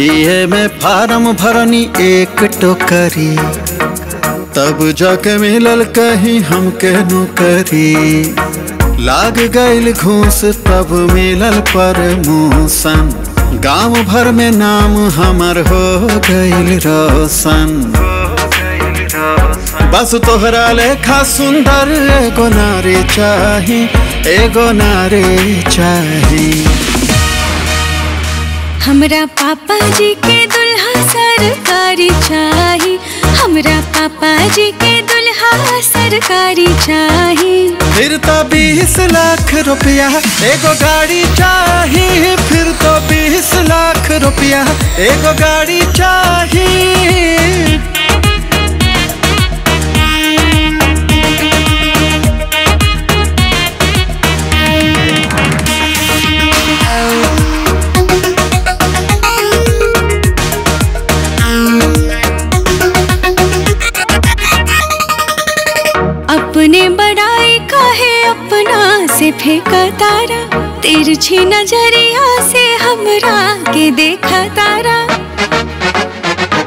BA में form भरनी एक टोकरी, तब जाके मिलल कहीं हमके नौकरी। लाग गईल घूस तब मिलल प्रमोशन, गांव भर में नाम हमर हो गईल रोशन। बस तोहरा लेखा सुंदर एगो नारी चाही, एगो नारी चाही। हमरा पापा जी के दुल्हा सरकारी चाही, हमरा पापा जी के दुल्हा सरकारी चाही। फिर तो 20 लाख रुपया एगो गाड़ी चाही, फिर तो 20 लाख रुपया एगो गाड़ी चाही। अपने बड़ाई काहे अपना से फेंका तारा, तिरछी नजरिया से हमरा के देखा तारा।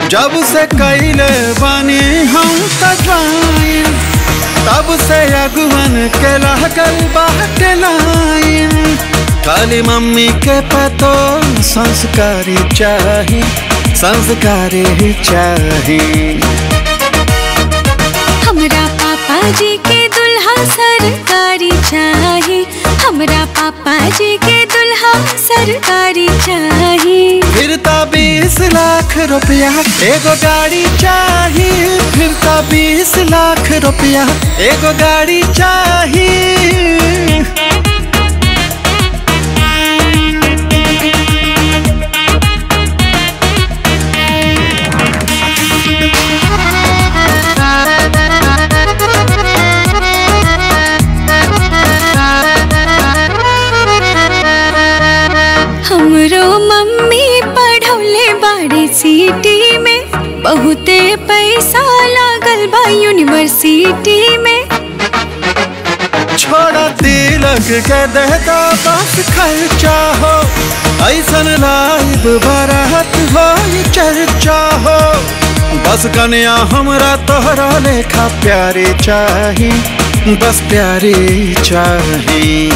जब से कैले बानी हम तजवाइन, तब से अगुवन के लागल बाटे लाइन। खाली मम्मी के पतो संस्कारी चाही, संस्कारी चाही। हमरा पापा जी के दुल्हा सरकारी चाही, हमरा पापा जी के दुल्हा सरकारी चाही। फिर तो 20 लाख रुपया एगो गाड़ी चाही, फिर तो 20 लाख रुपया एगो गाड़ी चाही। हमरो मम्मी पढ़ौले बाड़ी सिटी में, बहुते पैसा लागल बा यूनिवर्सिटी में। छोड़ा तिलक के देता बस खर्चा हो, ऐसन लाइब बारात हो चर्चा हो। बस कन्या हमरा तोहरा लेखा प्यारी चाही, बस प्यारी चाही।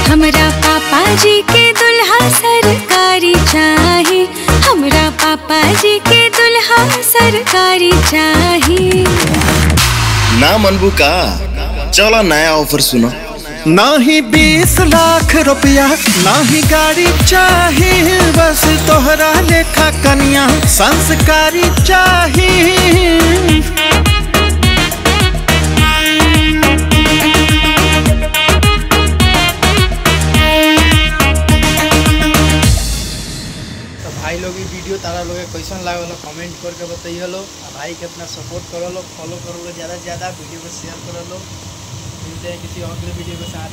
हमरा पापा जी के दुल्हा सरकारी चाही, हमरा पापा जी के दुल्हा सरकारी चाही। ना मनबू का, चलो नया ऑफर सुनो। नाही 20 लाख रुपया नाही गाड़ी चाही, बस तोहरा लेखा कन्या संस्कारी चाही। भाई लोग ये वीडियो तारा लोग कैसन लागल कमेंट करके बताइए लो। भाई के अपना सपोर्ट करो लो, फॉलो करो लो, ज़्यादा से ज़्यादा वीडियो को शेयर करो लो। मिलते हैं किसी और वीडियो के साथ।